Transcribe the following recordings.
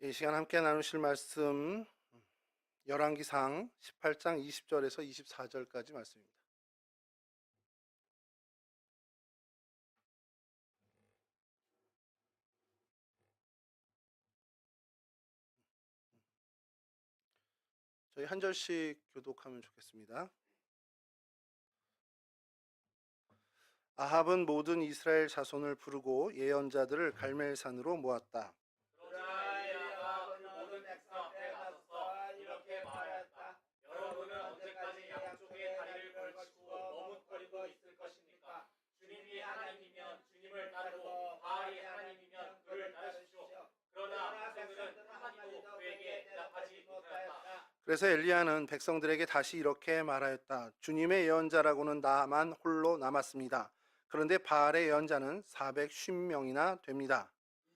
이 시간 함께 나누실 말씀 열왕기상 18장 20절에서 24절까지 말씀입니다. 저희 한 절씩 교독하면 좋겠습니다. 아합은 모든 이스라엘 자손을 부르고 예언자들을 갈멜산으로 모았다. 그러나 엘리야가 그 모든 백성 앞에 나서서 이렇게 말하였다. 여러분은 언제까지 양쪽에 다리를 걸치고 머뭇거리고 있을 것입니까? 주님이 하나님이면 주님을 따르고 바알이 하나님이면 그를 따르십시오. 그러나 백성들은 한마디도 그에게 대답하지 못하였다. 그래서 엘리야는 백성들에게 다시 이렇게 말하였다. 주님의 예언자라고는 나만 홀로 남았습니다. 그런데 바알의 예언자는 450명이나 됩니다.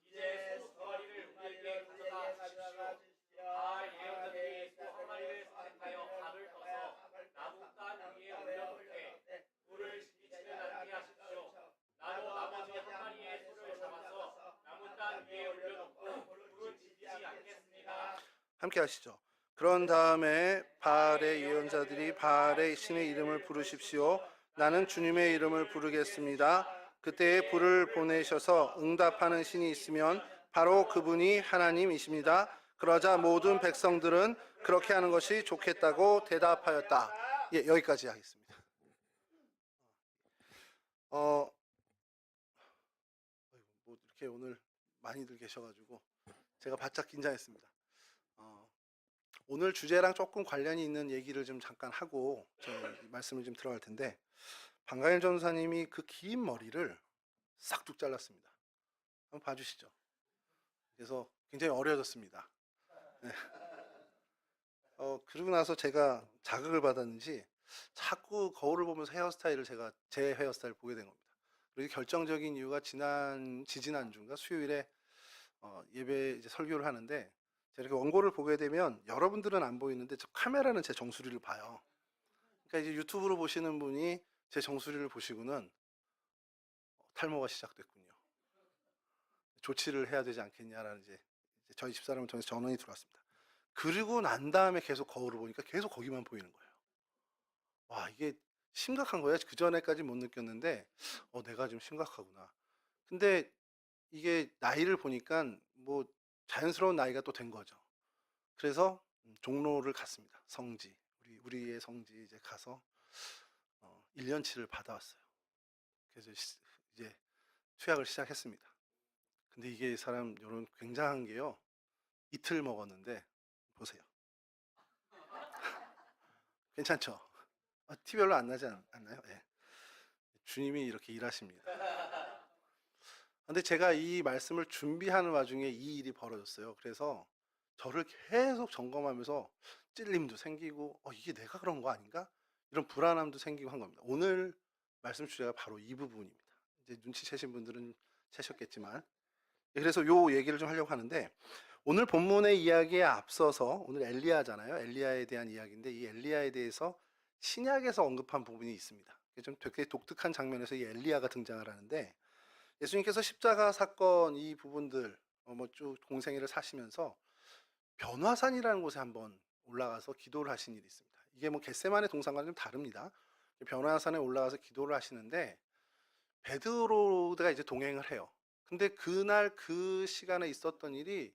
이제 소 한 마리를 우리에게 가져다 주십시오. 바알 예언자들이 소 한 마리를 선택하여 각을 떠서 나무 단 위에 올려놓되 불을 지피지는 않게 하십시오. 나도 나머지 한 마리의 소를 잡아서 나무 단 위에 올려놓고 불은 지피지 않겠습니다. 함께 하시죠. 그런 다음에 바알의 예언자들이 바알의 신의 이름을 부르십시오. 나는 주님의 이름을 부르겠습니다. 그때에 불을 보내셔서 응답하는 신이 있으면 바로 그분이 하나님이십니다. 그러자 모든 백성들은 그렇게 하는 것이 좋겠다고 대답하였다. 예, 여기까지 하겠습니다. 뭐 이렇게 오늘 많이들 계셔가지고 제가 바짝 긴장했습니다. 오늘 주제랑 조금 관련이 있는 얘기를 좀 잠깐 하고 말씀을 좀 들어갈 텐데, 방가일 전사님이 그 긴 머리를 싹둑 잘랐습니다. 한번 봐주시죠. 그래서 굉장히 어려졌습니다. 네. 그러고 나서 제가 자극을 받았는지 자꾸 거울을 보면서 헤어스타일을 제 헤어스타일을 보게 된 겁니다. 그리고 결정적인 이유가 지지난주인가 수요일에 예배 이제 설교를 하는데, 제가 이렇게 원고를 보게 되면 여러분들은 안 보이는데 저 카메라는 제 정수리를 봐요. 그러니까 이제 유튜브로 보시는 분이 제 정수리를 보시고는 탈모가 시작됐군요. 조치를 해야 되지 않겠냐라는 이제 저희 집사람을 통해서 전원이 들어왔습니다. 그리고 난 다음에 계속 거울을 보니까 계속 거기만 보이는 거예요. 와, 이게 심각한 거예요. 그 전에까지 못 느꼈는데 내가 좀 심각하구나. 근데 이게 나이를 보니까 뭐 자연스러운 나이가 또 된 거죠. 그래서 종로를 갔습니다. 성지, 우리의 성지 이제 가서 1년치를 받아왔어요. 그래서 이제 투약을 시작했습니다. 근데 이게 사람 여러분 굉장한 게요. 이틀 먹었는데 보세요. 괜찮죠? 티 별로 안 나지 않나요? 예. 주님이 이렇게 일하십니다. 근데 제가 이 말씀을 준비하는 와중에 이 일이 벌어졌어요. 그래서 저를 계속 점검하면서 찔림도 생기고 이게 내가 그런 거 아닌가? 이런 불안함도 생기고 한 겁니다. 오늘 말씀 주제가 바로 이 부분입니다. 이제 눈치채신 분들은 채셨겠지만, 그래서 요 얘기를 좀 하려고 하는데, 오늘 본문의 이야기에 앞서서 오늘 엘리야잖아요. 엘리야에 대한 이야기인데 이 엘리야에 대해서 신약에서 언급한 부분이 있습니다. 좀 되게 독특한 장면에서 이 엘리야가 등장을 하는데, 예수님께서 십자가 사건 이 부분들 쭉 공생애를 사시면서 변화산이라는 곳에 한번 올라가서 기도를 하신 일이 있습니다. 이게 뭐 겟세마네 동산과는 좀 다릅니다. 변화산에 올라가서 기도를 하시는데 베드로가 이제 동행을 해요. 근데 그날 그 시간에 있었던 일이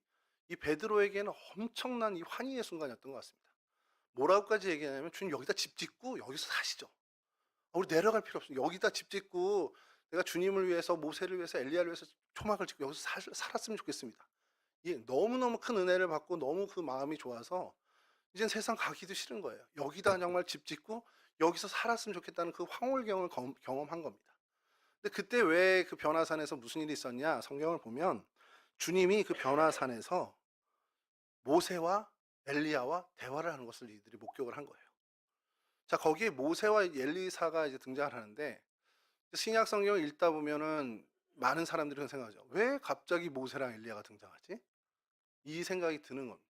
이 베드로에게는 엄청난 이 환희의 순간이었던 것 같습니다. 뭐라고까지 얘기하냐면, 주님 여기다 집 짓고 여기서 사시죠. 우리 내려갈 필요 없어요. 여기다 집 짓고 내가 주님을 위해서, 모세를 위해서, 엘리야를 위해서 초막을 짓고 여기서 살았으면 좋겠습니다. 예, 너무너무 큰 은혜를 받고 너무 그 마음이 좋아서 이젠 세상 가기도 싫은 거예요. 여기다 정말 집 짓고 여기서 살았으면 좋겠다는 그 황홀경을 경험한 겁니다. 근데 그때 왜 그 변화산에서 무슨 일이 있었냐? 성경을 보면 주님이 그 변화산에서 모세와 엘리야와 대화를 하는 것을 이들이 목격을 한 거예요. 자, 거기에 모세와 엘리사가 이제 등장을 하는데, 신약 성경을 읽다 보면은 많은 사람들이 생각하죠. 왜 갑자기 모세랑 엘리야가 등장하지? 이 생각이 드는 겁니다.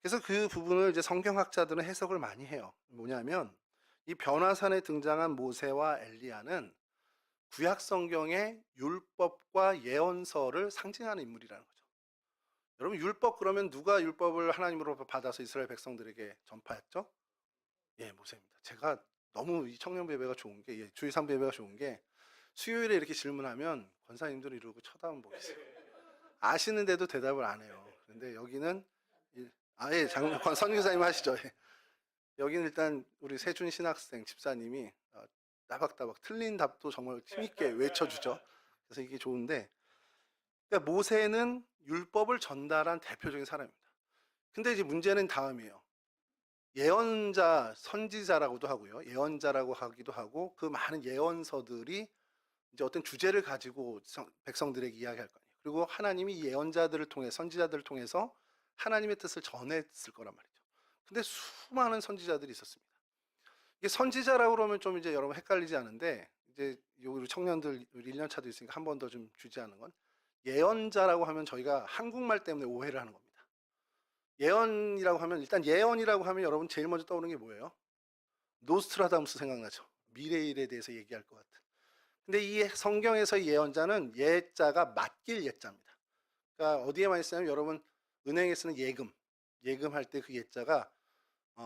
그래서 그 부분을 이제 성경학자들은 해석을 많이 해요. 뭐냐면 이 변화산에 등장한 모세와 엘리야는 구약 성경의 율법과 예언서를 상징하는 인물이라는 거죠. 여러분 율법 그러면 누가 율법을 하나님으로 받아서 이스라엘 백성들에게 전파했죠? 예, 모세입니다. 제가 너무 이 청년부 예배가 좋은 게, 주일 3부 예배가 좋은 게 수요일에 이렇게 질문하면 권사님들 이러고 쳐다만 보고 있어요. 아시는데도 대답을 안 해요. 근데 여기는 아예 장관 선교사님 하시죠. 예. 여기는 일단 우리 세준 신학생 집사님이 따박따박 틀린 답도 정말 힘있게 외쳐주죠. 그래서 이게 좋은데, 그러니까 모세는 율법을 전달한 대표적인 사람입니다. 근데 이제 문제는 다음이에요. 예언자, 선지자라고도 하고요. 예언자라고 하기도 하고 그 많은 예언서들이 이제 어떤 주제를 가지고 백성들에게 이야기할 거 아니에요. 그리고 하나님이 예언자들을 통해 선지자들을 통해서 하나님의 뜻을 전했을 거란 말이죠. 근데 수많은 선지자들이 있었습니다. 이게 선지자라고 그러면 좀 이제 여러분 헷갈리지 않은데, 이제 우리 청년들 1년 차도 있으니까 한 번 더 좀 주제하는 건, 예언자라고 하면 저희가 한국말 때문에 오해를 하는 겁니다. 예언이라고 하면, 일단 예언이라고 하면 여러분 제일 먼저 떠오르는 게 뭐예요? 노스트라다무스 생각나죠? 미래일에 대해서 얘기할 것 같은. 근데 이 성경에서의 예언자는 예자가 맡길 예자입니다. 그러니까 어디에 많이 쓰냐면 여러분 은행에 쓰는 예금할 때 그 예자가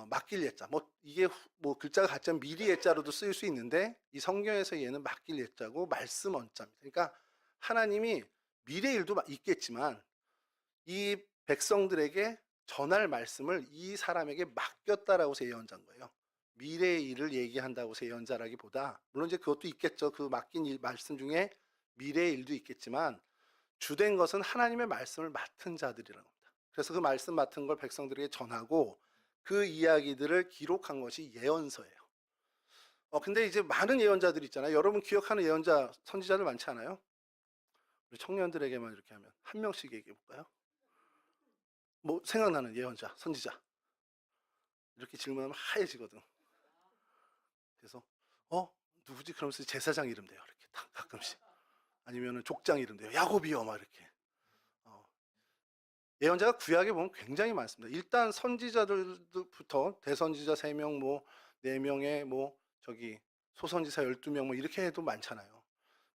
맡길 예자. 뭐 이게 뭐 글자가 같지만 미리 예자로도 쓰일 수 있는데 이 성경에서 얘는 맡길 예자고 말씀 언자입니다. 그러니까 하나님이 미래 일도 있겠지만 이 백성들에게 전할 말씀을 이 사람에게 맡겼다라고 해서 예언자인 거예요. 미래의 일을 얘기한다고 해서 예언자라기보다, 물론 이제 그것도 있겠죠. 그 맡긴 말씀 중에 미래의 일도 있겠지만 주된 것은 하나님의 말씀을 맡은 자들이라는 겁니다. 그래서 그 말씀 맡은 걸 백성들에게 전하고 그 이야기들을 기록한 것이 예언서예요. 근데 이제 많은 예언자들이 있잖아요. 여러분 기억하는 예언자, 선지자들 많지 않아요? 우리 청년들에게만 이렇게 하면 한 명씩 얘기해 볼까요? 뭐 생각나는 예언자, 선지자. 이렇게 질문하면 하얘지거든. 그래서 누구지? 그러면서 제사장 이름 대요. 이렇게 딱 가끔씩. 아니면은 족장 이름 대요. 야곱이요, 막 이렇게. 예언자가 구약에 보면 굉장히 많습니다. 일단 선지자들부터 대선지자 3명, 뭐 4명에 뭐 저기 소선지사 12명 뭐 이렇게 해도 많잖아요.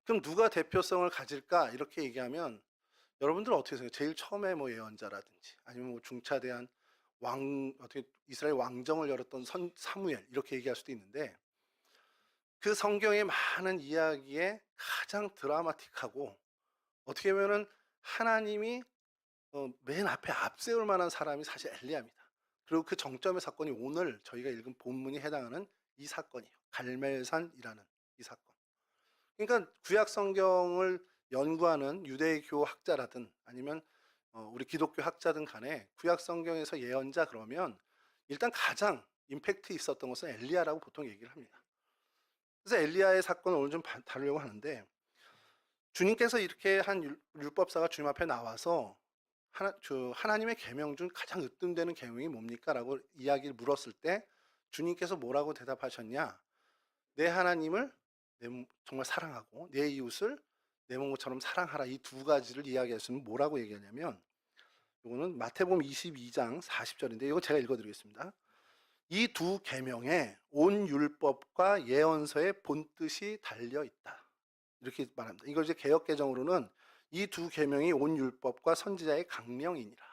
그럼 누가 대표성을 가질까? 이렇게 얘기하면 여러분들 어떻게 생각해요? 제일 처음에 뭐 예언자라든지 아니면 뭐 중차대한 어떻게 이스라엘 왕정을 열었던 사무엘 이렇게 얘기할 수도 있는데, 그 성경의 많은 이야기에 가장 드라마틱하고 어떻게 보면은 하나님이 맨 앞에 앞세울 만한 사람이 사실 엘리야입니다. 그리고 그 정점의 사건이 오늘 저희가 읽은 본문이 해당하는 이 사건이에요. 갈멜산이라는 이 사건. 그러니까 구약 성경을 연구하는 유대교 학자라든 아니면 우리 기독교 학자든 간에 구약 성경에서 예언자 그러면 일단 가장 임팩트 있었던 것은 엘리야라고 보통 얘기를 합니다. 그래서 엘리야의 사건을 오늘 좀 다루려고 하는데, 주님께서 이렇게 한 율법사가 주님 앞에 나와서 하나님의 계명 중 가장 으뜸되는 계명이 뭡니까? 라고 이야기를 물었을 때 주님께서 뭐라고 대답하셨냐? 내 하나님을 정말 사랑하고 내 이웃을 내 몸처럼 사랑하라. 이 두 가지를 이야기했으면 뭐라고 얘기하냐면, 이거는 마태복음 22장 40절인데 이거 제가 읽어드리겠습니다. 이 두 계명에 온 율법과 예언서의 본뜻이 달려 있다. 이렇게 말합니다. 이걸 이제 개역개정으로는 이 두 계명이 온 율법과 선지자의 강령이니라.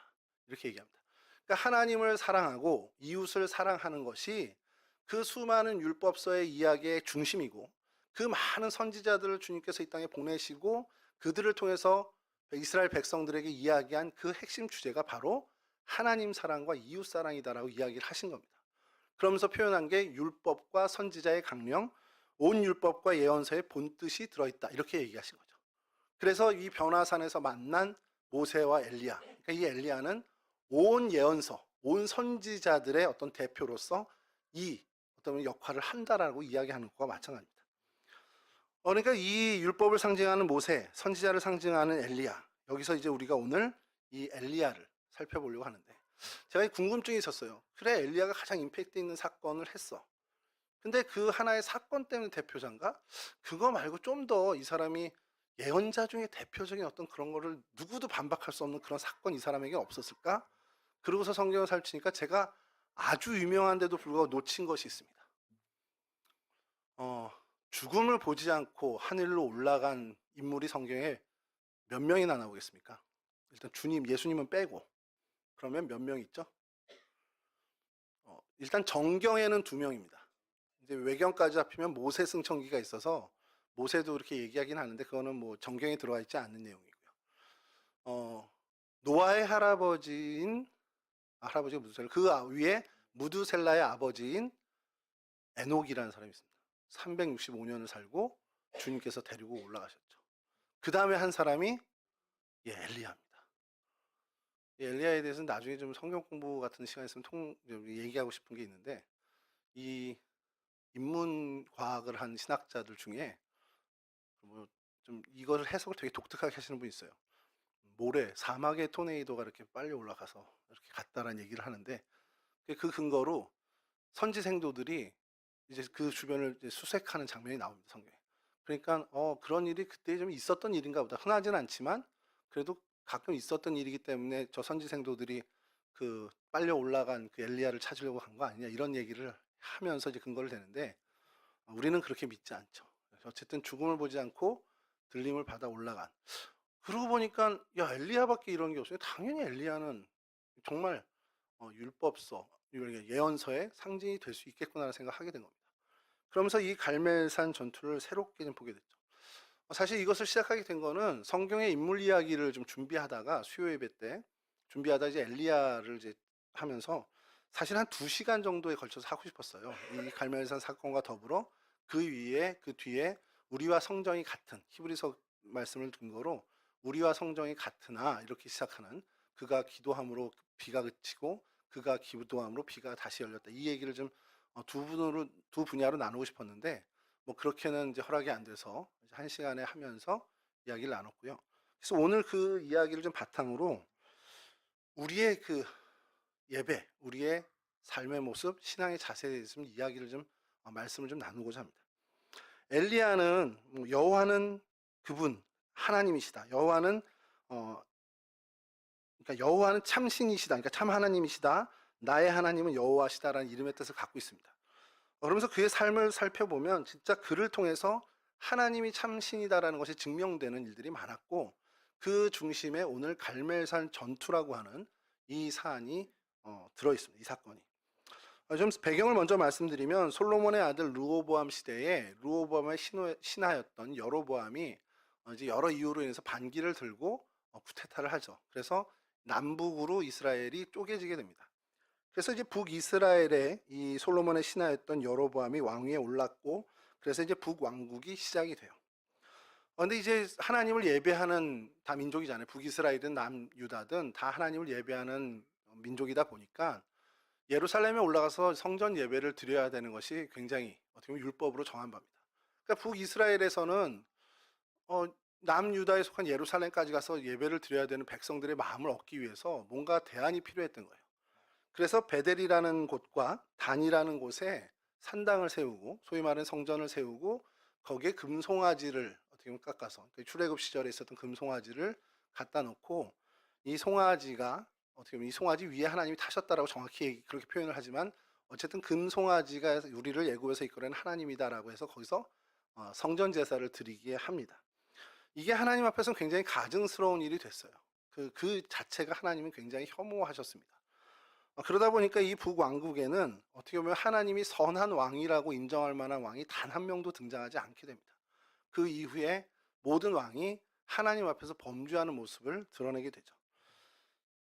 이렇게 얘기합니다. 그러니까 하나님을 사랑하고 이웃을 사랑하는 것이 그 수많은 율법서의 이야기의 중심이고, 그 많은 선지자들을 주님께서 이 땅에 보내시고 그들을 통해서 이스라엘 백성들에게 이야기한 그 핵심 주제가 바로 하나님 사랑과 이웃 사랑이다라고 이야기를 하신 겁니다. 그러면서 표현한 게 율법과 선지자의 강령, 온 율법과 예언서의 본뜻이 들어있다. 이렇게 얘기하신 거죠. 그래서 이 변화산에서 만난 모세와 엘리야, 그러니까 이 엘리야는 온 예언서, 온 선지자들의 어떤 대표로서 이 어떤 역할을 한다라고 이야기하는 것과 마찬가지입니다. 그러니까 이 율법을 상징하는 모세, 선지자를 상징하는 엘리야, 여기서 이제 우리가 오늘 이 엘리야를 살펴보려고 하는데, 제가 궁금증이 있었어요. 그래, 엘리야가 가장 임팩트 있는 사건을 했어. 근데 그 하나의 사건 때문에 대표자인가? 그거 말고 좀 더 이 사람이 예언자 중에 대표적인 어떤 그런 거를 누구도 반박할 수 없는 그런 사건 이 사람에게 없었을까? 그러고서 성경을 살피니까 제가 아주 유명한데도 불구하고 놓친 것이 있습니다. 죽음을 보지 않고 하늘로 올라간 인물이 성경에 몇 명이나 나오겠습니까? 일단 예수님은 빼고 그러면 몇 명 있죠? 일단 정경에는 2명입니다. 이제 외경까지 합히면 모세 승천기가 있어서 모세도 그렇게 얘기하긴 하는데 그거는 뭐 정경에 들어와 있지 않는 내용이고요. 노아의 할아버지가 무두셀라, 그 위에 무두셀라의 아버지인 에녹이라는 사람이 있습니다. 365년을 살고 주님께서 데리고 올라가셨죠. 그 다음에 한 사람이 엘리야입니다. 엘리야에 대해서는 나중에 좀 성경 공부 같은 시간 있으면 얘기하고 싶은 게 있는데, 이 인문 과학을 한 신학자들 중에 좀 이걸 해석을 되게 독특하게 하시는 분이 있어요. 사막의 토네이도가 이렇게 빨리 올라가서 이렇게 갔다라는 얘기를 하는데, 그 근거로 선지생도들이 이제 그 주변을 이제 수색하는 장면이 나옵니다, 성경에. 그러니까 그런 일이 그때 좀 있었던 일인가 보다. 흔하진 않지만 그래도 가끔 있었던 일이기 때문에 저 선지생도들이 그 빨리 올라간 그 엘리야를 찾으려고 한 거 아니냐, 이런 얘기를 하면서 이제 근거를 대는데, 우리는 그렇게 믿지 않죠. 어쨌든 죽음을 보지 않고 들림을 받아 올라간. 그러고 보니까 엘리야밖에 이런 게 없어요. 당연히 엘리야는 정말 율법서, 예언서의 상징이 될 수 있겠구나라는 생각하게 된 겁니다. 그러면서 이 갈멜산 전투를 새롭게 좀 보게 됐죠. 사실 이것을 시작하게 된 거는 성경의 인물 이야기를 좀 준비하다가, 수요 예배 때 준비하다 이제 엘리야를 이제 하면서 사실 한 2시간 정도에 걸쳐서 하고 싶었어요. 이 갈멜산 사건과 더불어 그 뒤에 우리와 성정이 같은, 히브리서 말씀을 근거로 우리와 성정이 같으나 이렇게 시작하는, 그가 기도함으로 비가 그치고 그가 기도함으로 비가 다시 열렸다, 이 얘기를 좀 두 분야로 나누고 싶었는데 뭐 그렇게는 이제 허락이 안 돼서 1시간에 하면서 이야기를 나눴고요. 그래서 오늘 그 이야기를 좀 바탕으로 우리의 그 예배, 우리의 삶의 모습, 신앙의 자세에 대해서 좀 이야기를 좀 말씀을 좀 나누고자 합니다. 엘리야는 여호와는 그분 하나님이시다. 여호와는 그러니까 여호와는 참신이시다. 그러니까 참 하나님이시다. 나의 하나님은 여호와시다라는 이름의 뜻을 갖고 있습니다. 그러면서 그의 삶을 살펴보면 진짜 그를 통해서 하나님이 참신이다라는 것이 증명되는 일들이 많았고, 그 중심에 오늘 갈멜산 전투라고 하는 이 사안이 들어있습니다. 이 사건이. 좀 배경을 먼저 말씀드리면, 솔로몬의 아들 르호보암 시대에 르호보암의 신하였던 여로보암이 이제 여러 이유로 인해서 반기를 들고 쿠데타를 하죠. 그래서 남북으로 이스라엘이 쪼개지게 됩니다. 그래서 이제 북이스라엘에 이 솔로몬의 신하였던 여로보암이 왕위에 올랐고, 그래서 이제 북왕국이 시작이 돼요. 그런데 이제 하나님을 예배하는 다 민족이잖아요. 북이스라엘이든 남유다든 다 하나님을 예배하는 민족이다 보니까 예루살렘에 올라가서 성전 예배를 드려야 되는 것이 굉장히 어떻게 보면 율법으로 정한 바입니다. 그러니까 북이스라엘에서는 남유다에 속한 예루살렘까지 가서 예배를 드려야 되는 백성들의 마음을 얻기 위해서 뭔가 대안이 필요했던 거예요. 그래서 베델이라는 곳과 단이라는 곳에 산당을 세우고, 소위 말하는 성전을 세우고, 거기에 금송아지를 어떻게 보면 깎아서, 출애굽 시절에 있었던 금송아지를 갖다 놓고, 이 송아지가 어떻게 보면 이 송아지 위에 하나님이 타셨다라고 정확히 그렇게 표현을 하지만, 어쨌든 금송아지가 우리를 애굽에서 이끌어낸 하나님이다라고 해서 거기서 성전 제사를 드리게 합니다. 이게 하나님 앞에서는 굉장히 가증스러운 일이 됐어요. 그 자체가 하나님은 굉장히 혐오하셨습니다. 그러다 보니까 이 북왕국에는 어떻게 보면 하나님이 선한 왕이라고 인정할 만한 왕이 단 한 명도 등장하지 않게 됩니다. 그 이후에 모든 왕이 하나님 앞에서 범죄하는 모습을 드러내게 되죠.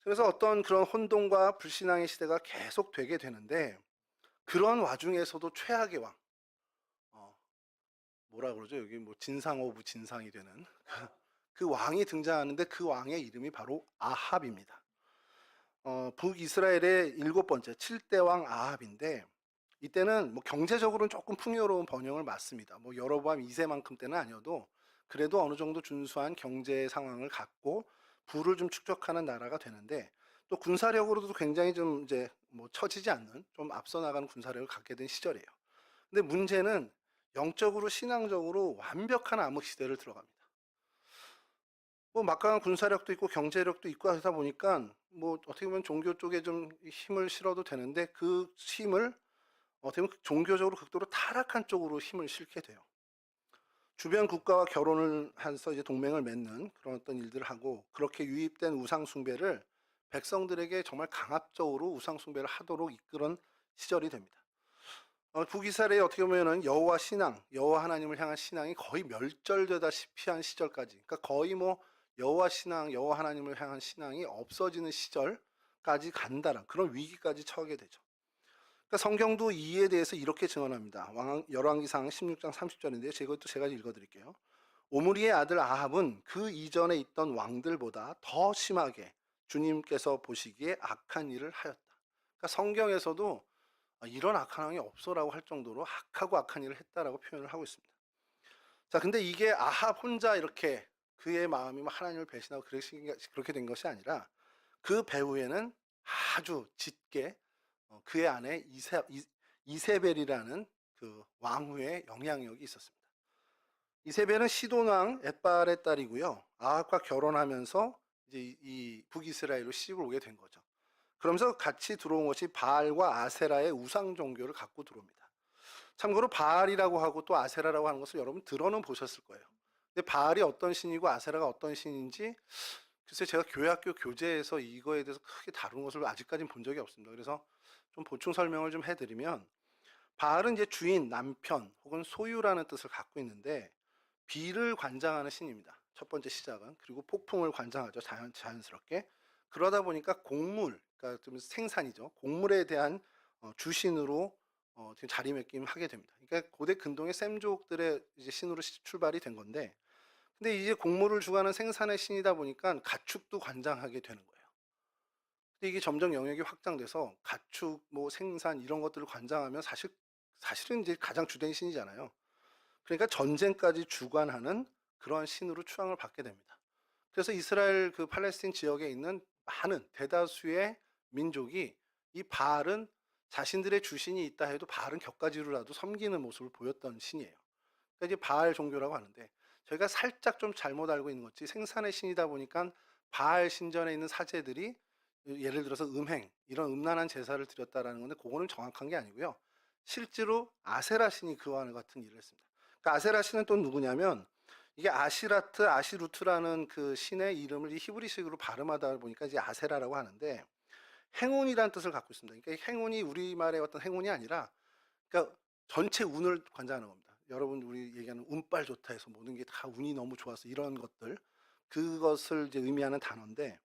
그래서 어떤 그런 혼돈과 불신앙의 시대가 계속 되게 되는데, 그런 와중에서도 최악의 왕, 뭐라 그러죠? 여기 뭐 진상 오브 진상이 되는 그 왕이 등장하는데, 그 왕의 이름이 바로 아합입니다. 북이스라엘의 7번째 7대 왕 아합인데, 이때는 뭐 경제적으로는 조금 풍요로운 번영을 맞습니다. 뭐 여로보암 2세만큼 때는 아니어도 그래도 어느 정도 준수한 경제 상황을 갖고 부를 좀 축적하는 나라가 되는데, 또 군사력으로도 굉장히 좀 이제 뭐 처지지 않는, 좀 앞서 나가는 군사력을 갖게 된 시절이에요. 근데 문제는 영적으로 신앙적으로 완벽한 암흑 시대를 들어갑니다. 뭐 막강한 군사력도 있고 경제력도 있고 하다 보니까 뭐 어떻게 보면 종교 쪽에 좀 힘을 실어도 되는데, 그 힘을 어떻게 보면 종교적으로 극도로 타락한 쪽으로 힘을 실게 돼요. 주변 국가와 결혼을 해서 이제 동맹을 맺는 그런 어떤 일들을 하고 그렇게 유입된 우상 숭배를 백성들에게 정말 강압적으로 우상 숭배를 하도록 이끌은 시절이 됩니다. 북이스라엘이 어떻게 보면은 여호와 신앙, 여호와 하나님을 향한 신앙이 거의 멸절되다시피 한 시절까지, 그러니까 거의 뭐 여호와 신앙, 여호와 하나님을 향한 신앙이 없어지는 시절까지 간다는 그런 위기까지 처하게 되죠. 그러니까 성경도 이에 대해서 이렇게 증언합니다. 열왕기상 16장 30절인데요. 제가 읽어드릴게요. 오므리의 아들 아합은 그 이전에 있던 왕들보다 더 심하게 주님께서 보시기에 악한 일을 하였다. 그러니까 성경에서도 이런 악한 왕이 없어라고 할 정도로 악하고 악한 일을 했다라고 표현을 하고 있습니다. 자, 근데 이게 아합 혼자 이렇게 그의 마음이 하나님을 배신하고 그렇게 된 것이 아니라 그 배후에는 아주 짙게 그의 아내 이세벨이라는 그 왕후의 영향력이 있었습니다. 이세벨은 시돈 왕 엣발의 딸이고요. 아합과 결혼하면서 이제 이 북이스라엘로 시집을 오게 된 거죠. 그러면서 같이 들어온 것이 바알과 아세라의 우상 종교를 갖고 들어옵니다. 참고로 바알이라고 하고 또 아세라라고 하는 것을 여러분 들어는 보셨을 거예요. 근데 바알이 어떤 신이고 아세라가 어떤 신인지 글쎄 제가 교회학교 교재에서 이거에 대해서 크게 다룬 것을 아직까지는 본 적이 없습니다. 그래서 좀 보충 설명을 좀 해드리면 바알은 이제 주인, 남편 혹은 소유라는 뜻을 갖고 있는데 비를 관장하는 신입니다. 첫 번째 시작은. 그리고 폭풍을 관장하죠. 자연스럽게. 그러다 보니까 곡물, 그러니까 좀 생산이죠. 곡물에 대한 주신으로 자리매김하게 됩니다. 그러니까 고대 근동의 셈족들의 이제 신으로 출발이 된 건데, 근데 이제 곡물을 주관하는 생산의 신이다 보니까 가축도 관장하게 되는 거예요. 근데 이게 점점 영역이 확장돼서 가축, 뭐 생산 이런 것들을 관장하면 사실은 이제 가장 주된 신이잖아요. 그러니까 전쟁까지 주관하는 그런 신으로 추앙을 받게 됩니다. 그래서 이스라엘 그 팔레스틴 지역에 있는 많은 대다수의 민족이 이 바알은 자신들의 주신이 있다 해도 바알은 격가지로라도 섬기는 모습을 보였던 신이에요. 그러니까 이제 바알 종교라고 하는데 저희가 살짝 좀 잘못 알고 있는 것이 생산의 신이다 보니까 바알 신전에 있는 사제들이 예를 들어서 음행 이런 음란한 제사를 드렸다라는 건데 그거는 정확한 게 아니고요. 실제로 아세라 신이 그와 같은 일을 했습니다. 그러니까 아세라 신은 또 누구냐면 이게 아시루트라는 그 신의 이름을 히브리식으로 발음하다 보니까 이제 아세라라고 하는데 행운이라는 뜻을 갖고 있습니다. 그러니까 행운이 우리말의 어떤 행운이 아니라 그러니까 전체 운을 관장하는 겁니다. 여러분 우리 얘기하는 운빨 좋다 해서 모든 게 다 운이 너무 좋아서 이런 것들 그것을 이제 의미하는 단어인데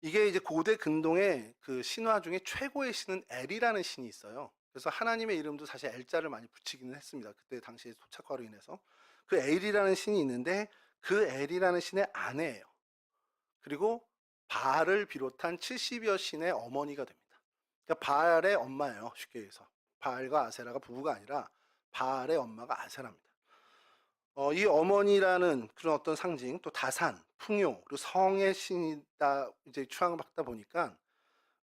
이게 이제 고대 근동의 그 신화 중에 최고의 신은 엘이라는 신이 있어요. 그래서 하나님의 이름도 사실 엘자를 많이 붙이기는 했습니다. 그때 당시에 토착화로 인해서 그 엘이라는 신이 있는데 그 엘이라는 신의 아내예요. 그리고 바알을 비롯한 70여 신의 어머니가 됩니다. 그러니까 바알의 엄마예요. 쉽게 해서 바알과 아세라가 부부가 아니라 바알의 엄마가 아세라입니다. 이 어머니라는 그런 어떤 상징, 또 다산, 풍요, 그리고 성의 신이다 이제 추앙을 받다 보니까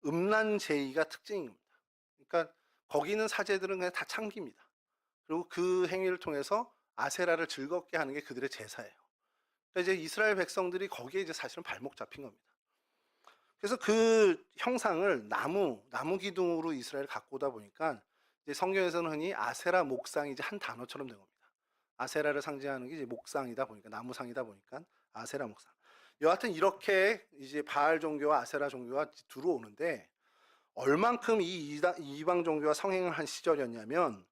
음란제의가 특징입니다. 그러니까 거기 있는 사제들은 그냥 다 참깁니다. 그리고 그 행위를 통해서 아세라를 즐겁게 하는 게 그들의 제사예요. 그러니까 이제 이스라엘 백성들이 거기에 이제 사실은 발목 잡힌 겁니다. 그래서 그 형상을 나무 기둥으로 이스라엘 갖고 오다 보니까 이제 성경에서는 흔히 아세라 목상이 이제 한 단어처럼 된 겁니다. 아세라를 상징하는 게 이제 목상이다 보니까 나무상이다 보니까 아세라 목상. 여하튼 이렇게 이제 바알 종교와 아세라 종교가 들어오는데 얼만큼 이 이방 종교가 성행을 한 시절이었냐면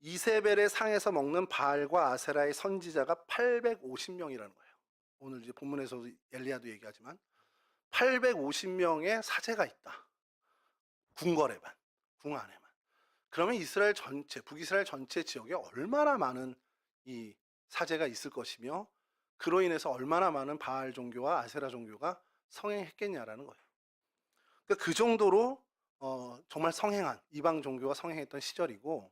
이세벨의 상에서 먹는 바알과 아세라의 선지자가 850명이라는 거예요. 오늘 이제 본문에서도 엘리야도 얘기하지만 850명의 사제가 있다. 궁궐에만, 궁 안에만. 그러면 이스라엘 전체, 북이스라엘 전체 지역에 얼마나 많은 이 사제가 있을 것이며 그로 인해서 얼마나 많은 바알 종교와 아세라 종교가 성행했겠냐라는 거예요. 그러니까 그 정도로 정말 성행한 이방 종교가 성행했던 시절이고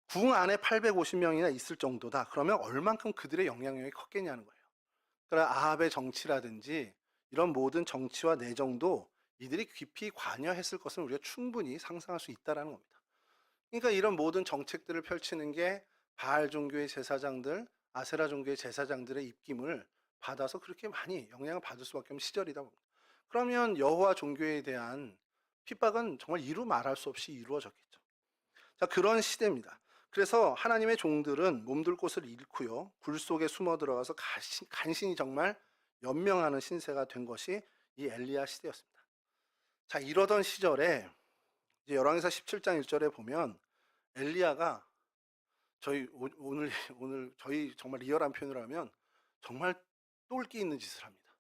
궁 안에 850명이나 있을 정도다. 그러면 얼만큼 그들의 영향력이 컸겠냐는 거예요. 그러니까 아합의 정치라든지 이런 모든 정치와 내정도 이들이 깊이 관여했을 것을 우리가 충분히 상상할 수 있다는 겁니다. 그러니까 이런 모든 정책들을 펼치는 게 바알 종교의 제사장들, 아세라 종교의 제사장들의 입김을 받아서 그렇게 많이 영향을 받을 수밖에 없는 시절이다 봅니다. 그러면 여호와 종교에 대한 핍박은 정말 이루 말할 수 없이 이루어졌겠죠. 자, 그런 시대입니다. 그래서 하나님의 종들은 몸둘 곳을 잃고요. 굴 속에 숨어 들어가서 간신히 정말 연명하는 신세가 된 것이 이 엘리야 시대였습니다. 자, 이러던 시절에 이제 열왕기사 17장 1절에 보면 엘리야가 저희 오늘 오늘 저희 정말 리얼한 표현을 하면 정말 똘끼 있는 짓을 합니다.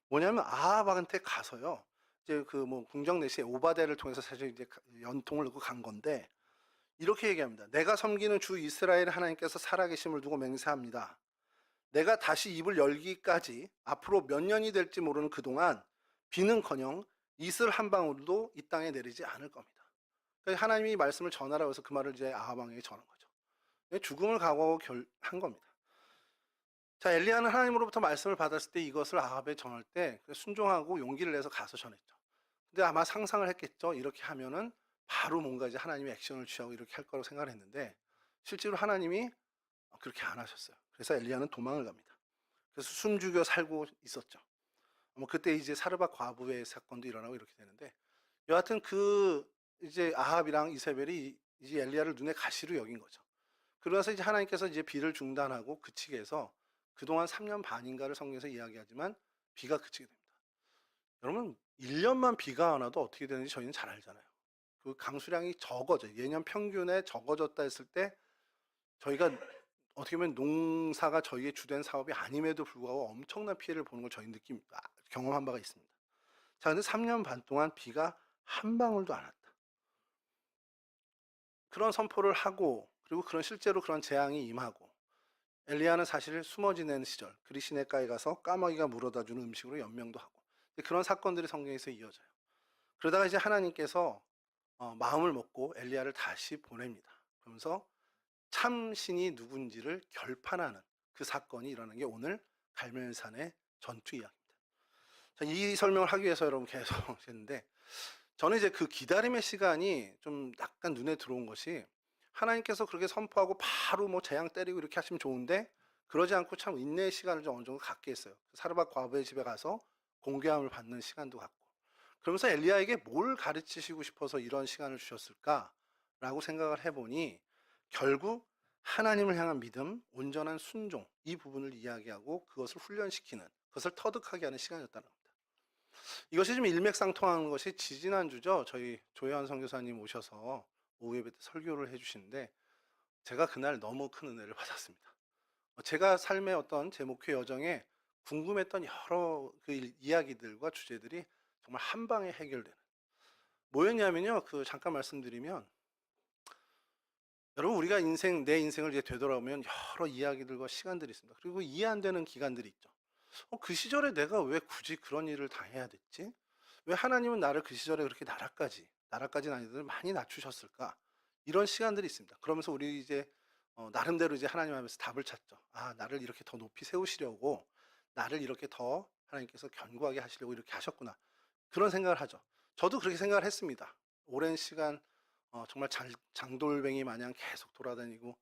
뭐냐면 아합한테 가서요. 이제 그 뭐 궁정 내시에 오바댜를 통해서 사실 이제 연통을 넣고 간 건데 이렇게 얘기합니다. 내가 섬기는 주 이스라엘 하나님께서 살아계심을 두고 맹세합니다. 내가 다시 입을 열기까지 앞으로 몇 년이 될지 모르는 그동안 비는커녕 이슬 한 방울도 이 땅에 내리지 않을 겁니다. 그러니까 하나님이 말씀을 전하라고 해서 그 말을 이제 아합 왕에게 전한 거죠. 죽음을 각오하고 한 겁니다. 자, 엘리야는 하나님으로부터 말씀을 받았을 때 이것을 아합에 전할 때 순종하고 용기를 내서 가서 전했죠. 근데 아마 상상을 했겠죠. 이렇게 하면은 바로 뭔가 이제 하나님이 액션을 취하고 이렇게 할 거라고 생각을 했는데 실제로 하나님이 그렇게 안 하셨어요. 그래서 엘리야는 도망을 갑니다. 그래서 숨죽여 살고 있었죠. 뭐 그때 이제 사르밧 과부의 사건도 일어나고 이렇게 되는데 여하튼 그 이제 아합이랑 이세벨이 이제 엘리야를 눈에 가시로 여긴 거죠. 그러면서 이제 하나님께서 이제 비를 중단하고 그치게 해서 그동안 3년 반인가를 성경에서 이야기하지만 비가 그치게 됩니다. 여러분 1년만 비가 안 와도 어떻게 되는지 저희는 잘 알잖아요. 그 강수량이 적어져 예년 평균에 적어졌다 했을 때 저희가 어떻게 보면 농사가 저희의 주된 사업이 아님에도 불구하고 엄청난 피해를 보는 걸 저희 경험한 바가 있습니다. 자, 근데 3년 반 동안 비가 한 방울도 안 왔다. 그런 선포를 하고 그리고 실제로 그런 재앙이 임하고 엘리야는 사실 숨어 지내는 시절 그리 시냇가에 가서 까마귀가 물어다 주는 음식으로 연명도 하고 그런 사건들이 성경에서 이어져요. 그러다가 이제 하나님께서 마음을 먹고 엘리야를 다시 보냅니다. 그러면서 참 신이 누군지를 결판하는 그 사건이 일어나는 게 오늘 갈멜산의 전투 이야기입니다. 자, 이 설명을 하기 위해서 여러분 계속 했는데 저는 이제 그 기다림의 시간이 좀 약간 눈에 들어온 것이 하나님께서 그렇게 선포하고 바로 뭐 재앙 때리고 이렇게 하시면 좋은데 그러지 않고 참 인내의 시간을 좀 어느 정도 갖게 했어요. 사르밧 과부의 집에 가서 공개함을 받는 시간도 갖고 그러면서 엘리야에게 뭘 가르치시고 싶어서 이런 시간을 주셨을까라고 생각을 해보니 결국 하나님을 향한 믿음, 온전한 순종 이 부분을 이야기하고 그것을 훈련시키는 그것을 터득하게 하는 시간이었다는 겁니다. 이것이 좀 일맥상통하는 것이 지지난주죠. 저희 조혜환 선교사님 오셔서 오후 예배 때 설교를 해주시는데 제가 그날 너무 큰 은혜를 받았습니다. 제가 삶의 어떤 제 목회 여정에 궁금했던 여러 그 이야기들과 주제들이 정말 한 방에 해결되는 뭐였냐면요. 잠깐 말씀드리면 여러분 우리가 내 인생을 이제 되돌아보면 여러 이야기들과 시간들이 있습니다. 그리고 이해 안 되는 기간들이 있죠. 그 시절에 내가 왜 굳이 그런 일을 당해야 됐지? 왜 하나님은 나를 그 시절에 그렇게 나라까지는 아니더라도 많이 낮추셨을까? 이런 시간들이 있습니다. 그러면서 우리 이제 나름대로 이제 하나님 앞에서 답을 찾죠. 아, 나를 이렇게 더 높이 세우시려고, 나를 이렇게 더 하나님께서 견고하게 하시려고 이렇게 하셨구나. 그런 생각을 하죠. 저도 그렇게 생각을 했습니다. 오랜 시간 정말 장돌뱅이 마냥 계속 돌아다니고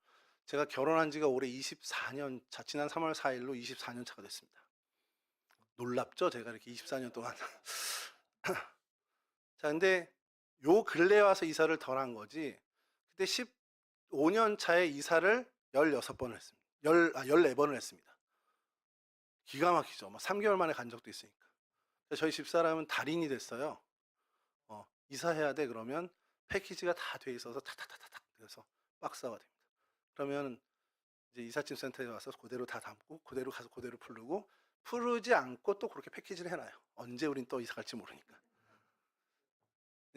제가 결혼한 지가 올해 24년 차, 지난 3월 4일로 24년 차가 됐습니다. 놀랍죠? 제가 이렇게 24년 동안. 자, 근데 요 근래 와서 이사를 덜 한 거지. 그때 15년 차에 이사를 16번을 했습니다. 14번을 했습니다. 기가 막히죠. 막 3개월 만에 간 적도 있으니까. 저희 집사람은 달인이 됐어요. 이사해야 돼 그러면 패키지가 다 돼 있어서 타타타타탁 그래서 박스화가 됩니다. 그러면 이제 이삿짐 센터에 와서 그대로 다 담고 그대로 가서 그대로 풀지 않고 또 그렇게 패키지를 해놔요. 언제 우린 또 이사 갈지 모르니까.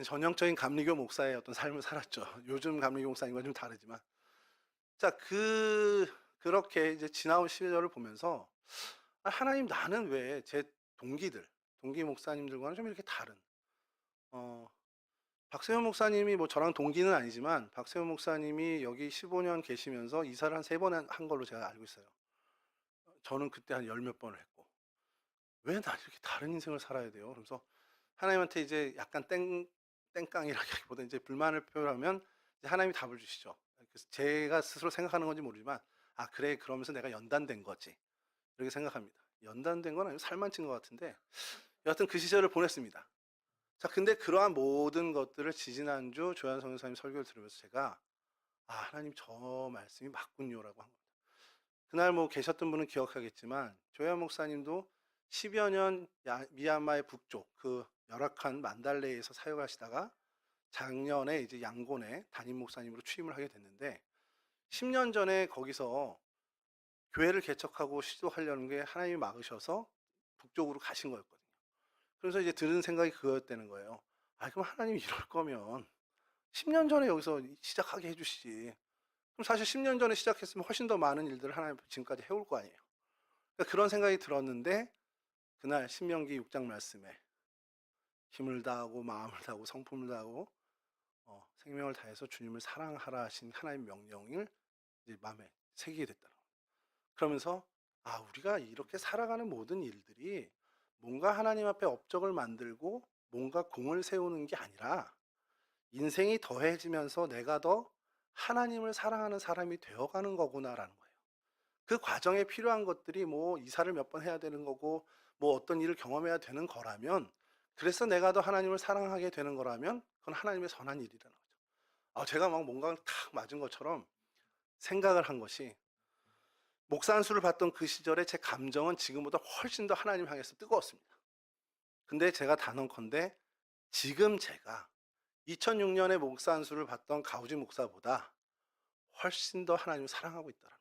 전형적인 감리교 목사의 어떤 삶을 살았죠. 요즘 감리교 목사님과 좀 다르지만. 자, 그렇게 이제 지나온 시절을 보면서 하나님 나는 왜 제 동기 목사님들과는 좀 이렇게 다른 박세훈 목사님이 뭐 저랑 동기는 아니지만 박세훈 목사님이 여기 15년 계시면서 이사를 한 3번 한 걸로 제가 알고 있어요. 저는 그때 한 10몇 번을 했고 왜 나 이렇게 다른 인생을 살아야 돼요? 그래서 하나님한테 이제 약간 땡깡이라기보다 이제 불만을 표현하면 이제 하나님이 답을 주시죠. 그래서 제가 스스로 생각하는 건지 모르지만 그래 그러면서 내가 연단된 거지 이렇게 생각합니다. 연단된 건 아니고 살만 찐 것 같은데 여하튼 그 시절을 보냈습니다. 자, 근데 그러한 모든 것들을 지지난주 조한 선교사님 설교를 들으면서 제가 아, 하나님 저 말씀이 맞군요라고 한 겁니다. 그날 뭐 계셨던 분은 기억하겠지만 조현 목사님도 10여 년 미얀마의 북쪽 그 열악한 만달레이에서 사역하시다가 작년에 이제 양곤에 담임 목사님으로 취임을 하게 됐는데 10년 전에 거기서 교회를 개척하고 시도하려는 게 하나님이 막으셔서 북쪽으로 가신 거였거든요. 그래서 이제 들은 생각이 그거였다는 거예요. 아, 그럼 하나님이 이럴 거면 10년 전에 여기서 시작하게 해주시지. 그럼 사실 10년 전에 시작했으면 훨씬 더 많은 일들을 하나님 지금까지 해올 거 아니에요. 그러니까 그런 생각이 들었는데 그날 신명기 6장 말씀에 힘을 다하고 마음을 다하고 성품을 다하고 생명을 다해서 주님을 사랑하라 하신 하나님의 명령을 이제 마음에 새기게 됐다. 그러면서 아, 우리가 이렇게 살아가는 모든 일들이 뭔가 하나님 앞에 업적을 만들고 뭔가 공을 세우는 게 아니라 인생이 더해지면서 내가 더 하나님을 사랑하는 사람이 되어가는 거구나라는 거예요. 그 과정에 필요한 것들이 뭐 이사를 몇 번 해야 되는 거고 뭐 어떤 일을 경험해야 되는 거라면 그래서 내가 더 하나님을 사랑하게 되는 거라면 그건 하나님의 선한 일이라는 거죠. 제가 막 뭔가 탁 맞은 것처럼 생각을 한 것이 목사 안수를 받던 그 시절에 제 감정은 지금보다 훨씬 더 하나님 향해서 뜨거웠습니다. 근데 제가 단언컨대 지금 제가 2006년에 목사 안수를 받던 가우지 목사보다 훨씬 더 하나님을 사랑하고 있다는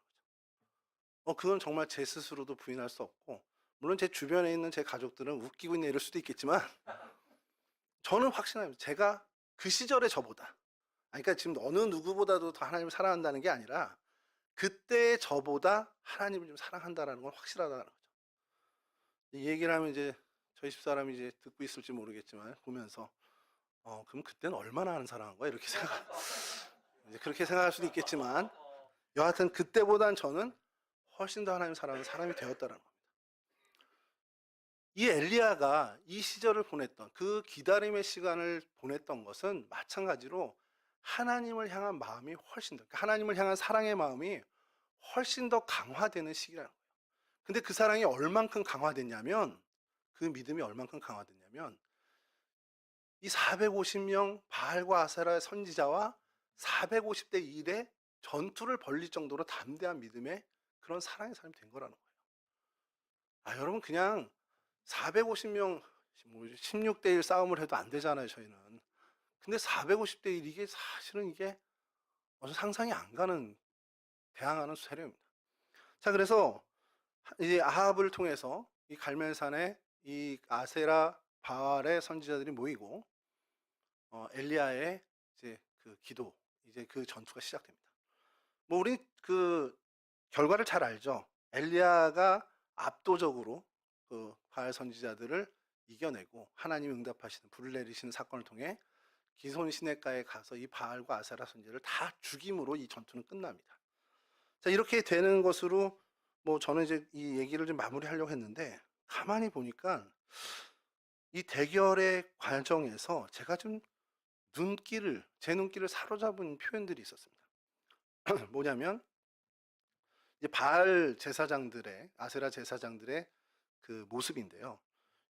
거죠. 그건 정말 제 스스로도 부인할 수 없고 물론 제 주변에 있는 제 가족들은 웃기고 있네 이럴 수도 있겠지만 저는 확신합니다. 제가 그 시절의 저보다 그러니까 지금 어느 누구보다도 더 하나님을 사랑한다는 게 아니라 그때의 저보다 하나님을 좀 사랑한다는 건 확실하다는 거죠. 이 얘기를 하면 이제 저희 집사람이 이제 듣고 있을지 모르겠지만 보면서 그럼 그때는 얼마나 하는 사랑한 거야? 이렇게 이제 그렇게 생각할 수도 있겠지만 여하튼 그때보단 저는 훨씬 더 하나님 사랑하는 사람이 되었다는 겁니다. 이 엘리야가 이 시절을 보냈던 그 기다림의 시간을 보냈던 것은 마찬가지로 하나님을 향한 마음이 훨씬 더 그러니까 하나님을 향한 사랑의 마음이 훨씬 더 강화되는 시기라는 거예요. 근데 그 사랑이 얼만큼 강화됐냐면 그 믿음이 얼만큼 강화됐냐면 이 450명 바알과 아세라의 선지자와 450대 1의 전투를 벌릴 정도로 담대한 믿음의 그런 사랑의 사람이 된 거라는 거예요. 여러분 그냥 450명 16대 1 싸움을 해도 안 되잖아요, 저희는. 근데 450대 1 이게 사실은 이게 상상이 안 가는 대항하는 세력입니다. 자, 그래서 이제 아합을 통해서 이 갈멜산에 이 아세라 바알의 선지자들이 모이고 엘리야의 이제 그 기도 이제 그 전투가 시작됩니다. 뭐 우리 그 결과를 잘 알죠. 엘리야가 압도적으로 그 바알 선지자들을 이겨내고 하나님 응답하시는 불을 내리시는 사건을 통해 기손 시내가에 가서 이 바알과 아세라 선지자를 다 죽임으로 이 전투는 끝납니다. 자, 이렇게 되는 것으로 뭐 저는 이제 이 얘기를 좀 마무리하려고 했는데 가만히 보니까 이 대결의 과정에서 제가 좀 제 눈길을 사로잡은 표현들이 있었습니다. 뭐냐면 이제 바알 제사장들의 아세라 제사장들의 그 모습인데요.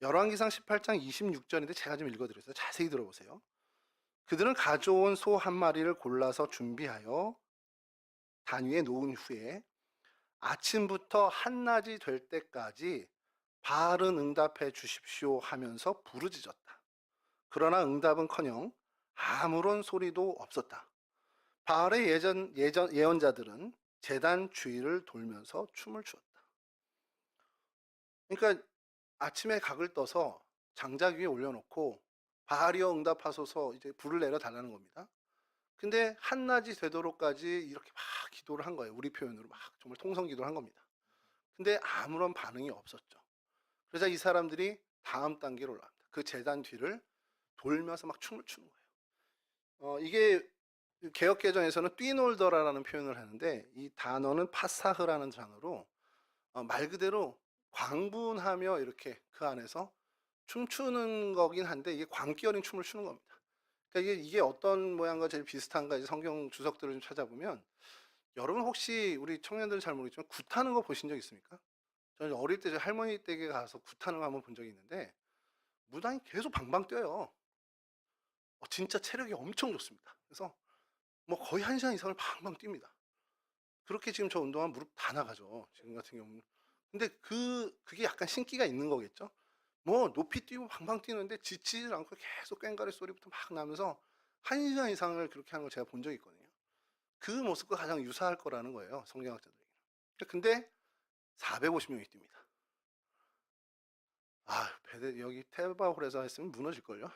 열왕기상 18장 26절인데 제가 좀 읽어드렸어요. 자세히 들어보세요. 그들은 가져온 소 한 마리를 골라서 준비하여 단 위에 놓은 후에 아침부터 한낮이 될 때까지 바알은 응답해 주십시오 하면서 부르짖었다. 그러나 응답은커녕 아무런 소리도 없었다. 바알의 예언자들은 제단 주위를 돌면서 춤을 추었다. 그러니까 아침에 각을 떠서 장작 위에 올려놓고 바알이여 응답하소서 이제 불을 내려 달라는 겁니다. 근데 한낮이 되도록까지 이렇게 막 기도를 한 거예요. 우리 표현으로 막 정말 통성 기도를 한 겁니다. 근데 아무런 반응이 없었죠. 그래서 이 사람들이 다음 단계로 올라갑니다. 그 제단 뒤를 돌면서 막 춤을 추는 거예요. 이게 개역개정에서는 뛰놀더라라는 표현을 하는데 이 단어는 파사흐라는 단어로 말 그대로 광분하며 이렇게 그 안에서 춤추는 거긴 한데 이게 광기 어린 춤을 추는 겁니다. 그러니까 이게 어떤 모양과 제일 비슷한가 이제 성경 주석들을 좀 찾아보면 여러분 혹시 우리 청년들은 잘 모르겠지만 굿하는 거 보신 적 있습니까? 저는 어릴 때 할머니 댁에 가서 굿하는 거 한번 본 적이 있는데 무당이 계속 방방 뛰어요. 진짜 체력이 엄청 좋습니다. 그래서 뭐 거의 1시간 이상을 방방 뜁니다. 그렇게 지금 저 운동하면 무릎 다 나가죠, 지금 같은 경우는. 근데 그게 약간 신기가 있는 거겠죠? 뭐 높이 뛰고 방방 뛰는데 지치질 않고 계속 꽹과리 소리부터 막 나면서 1시간 이상을 그렇게 하는 걸 제가 본 적이 있거든요. 그 모습과 가장 유사할 거라는 거예요, 성경학자들에게는. 근데 450명이 뜁니다. 여기 테바홀에서 했으면 무너질걸요?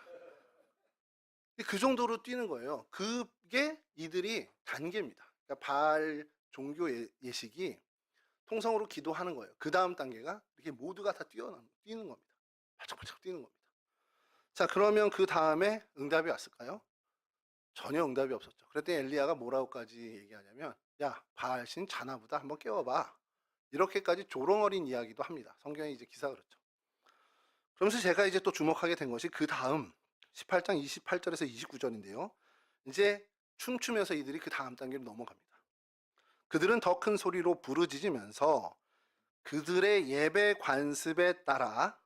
그 정도로 뛰는 거예요. 그게 이들이 단계입니다. 그러니까 바알 종교 예식이 통성으로 기도하는 거예요. 그 다음 단계가 이렇게 모두가 다 뛰는 겁니다. 발짝발짝 뛰는 겁니다. 자, 그러면 그 다음에 응답이 왔을까요? 전혀 응답이 없었죠. 그랬더니 엘리야가 뭐라고까지 얘기하냐면, 야, 바알신 자나보다 한번 깨워봐. 이렇게까지 조롱어린 이야기도 합니다. 성경에 이제 기사가 그렇죠. 그러면서 제가 이제 또 주목하게 된 것이 그 다음 18장 28절에서 29절인데요. 이제 춤추면서 이들이 그 다음 단계로 넘어갑니다. 그들은 더 큰 소리로 부르짖으면서 그들의 예배 관습에 따라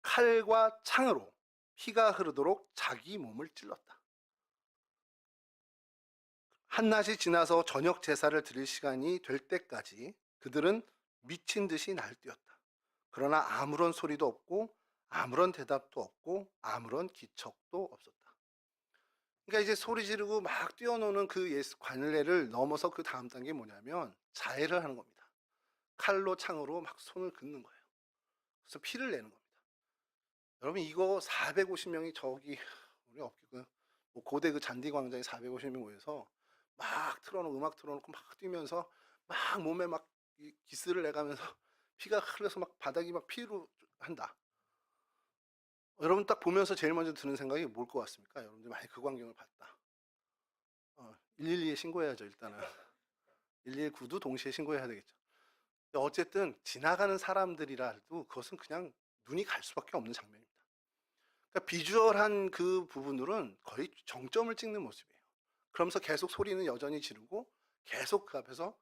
칼과 창으로 피가 흐르도록 자기 몸을 찔렀다. 한낮이 지나서 저녁 제사를 드릴 시간이 될 때까지 그들은 미친 듯이 날뛰었다. 그러나 아무런 소리도 없고 아무런 대답도 없고 아무런 기척도 없었다. 그러니까 이제 소리 지르고 막 뛰어노는 그 관례를 넘어서 그 다음 단계 뭐냐면 자해를 하는 겁니다. 칼로 창으로 막 손을 긋는 거예요. 그래서 피를 내는 겁니다. 여러분 이거 450명이 저기 우리 뭐 고대 그 잔디 광장에 450명 모여서 막 음악 틀어놓고 막 뛰면서 막 몸에 막 기스를 내가면서 피가 흘러서 막 바닥이 막 피로 한다. 여러분 딱 보면서 제일 먼저 드는 생각이 뭘 것 같습니까? 여러분들 만약 그 광경을 봤다. 112에 신고해야죠, 일단은. 119도 동시에 신고해야 되겠죠. 어쨌든 지나가는 사람들이라도 그것은 그냥 눈이 갈 수밖에 없는 장면입니다. 그러니까 비주얼한 그 부분들은 거의 정점을 찍는 모습이에요. 그러면서 계속 소리는 여전히 지르고 계속 그 앞에서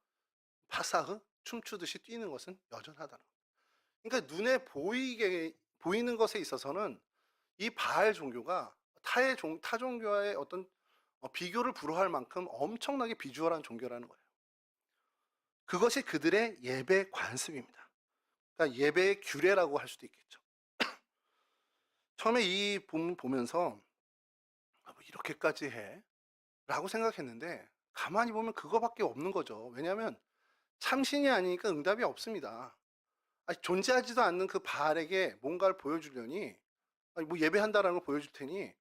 파사흐 춤추듯이 뛰는 것은 여전하다는 거예요. 그러니까 눈에 보이는 것에 있어서는 이 바알 종교가 타 종교와의 어떤 비교를 불허할 만큼 엄청나게 비주얼한 종교라는 거예요. 그것이 그들의 예배 관습입니다. 그러니까 예배의 규례라고 할 수도 있겠죠. 처음에 이 본문 보면서 뭐 이렇게까지 해? 라고 생각했는데 가만히 보면 그거밖에 없는 거죠. 왜냐하면 참신이 아니니까 응답이 없습니다. 존재하지도 않는 그 바알에게 뭔가를 보여주려니 뭐 예배한다라는 걸 보여줄 테니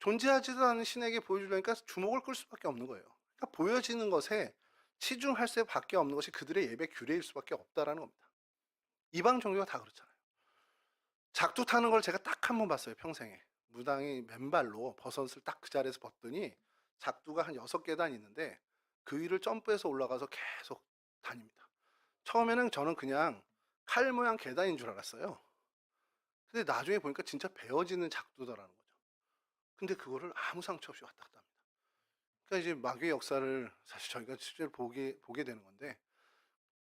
존재하지도 않은 신에게 보여주려니까 주목을 끌 수밖에 없는 거예요. 그러니까 보여지는 것에 치중할 수밖에 없는 것이 그들의 예배 규례일 수밖에 없다라는 겁니다. 이방 종교가 다 그렇잖아요. 작두 타는 걸 제가 딱 한 번 봤어요, 평생에. 무당이 맨발로 버섯을 딱 그 자리에서 벗더니 작두가 한 6계단 있는데 그 위를 점프해서 올라가서 계속 다닙니다. 처음에는 저는 그냥 칼 모양 계단인 줄 알았어요. 근데 나중에 보니까 진짜 베어지는 작두더라는 거죠. 근데 그거를 아무 상처 없이 왔다 갔다 합니다. 그러니까 이제 마귀의 역사를 사실 저희가 실제로 보게 되는 건데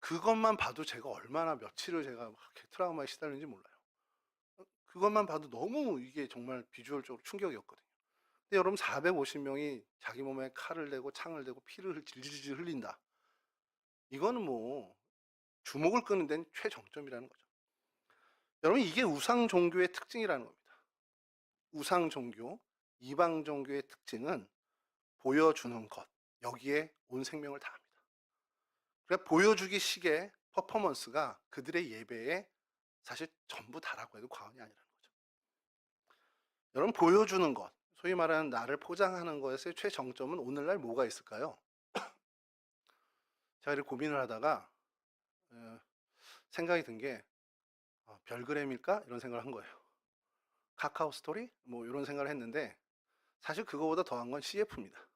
그것만 봐도 제가 얼마나 며칠을 제가 막 트라우마에 시달리는지 몰라요. 그것만 봐도 너무 이게 정말 비주얼적으로 충격이었거든요. 근데 여러분 450명이 자기 몸에 칼을 대고 창을 대고 피를 질질 흘린다. 이거는 뭐 주목을 끄는 데는 최정점이라는 거죠. 여러분 이게 우상 종교의 특징이라는 겁니다. 우상 종교, 이방 종교의 특징은 보여주는 것, 여기에 온 생명을 다합니다. 그러니까 보여주기 식의 퍼포먼스가 그들의 예배에 사실 전부 다라고 해도 과언이 아니라는 거죠. 여러분 보여주는 것, 소위 말하는 나를 포장하는 것의 최정점은 오늘날 뭐가 있을까요? 제가 이렇게 고민을 하다가 생각이 든 게 별그램일까? 이런 생각을 한 거예요. 카카오 스토리? 뭐 이런 생각을 했는데 사실 그거보다 더한 건 CF입니다.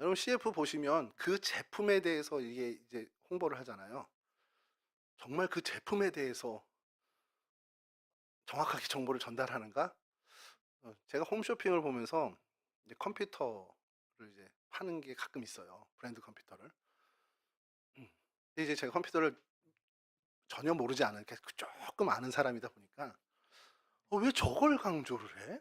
여러분 CF 보시면 그 제품에 대해서 이게 이제 홍보를 하잖아요. 정말 그 제품에 대해서 정확하게 정보를 전달하는가? 제가 홈쇼핑을 보면서 이제 컴퓨터를 이제 파는 게 가끔 있어요. 브랜드 컴퓨터를. 근데 이제 제가 컴퓨터를 전혀 모르지 않으니까 조금 아는 사람이다 보니까 왜 저걸 강조를 해?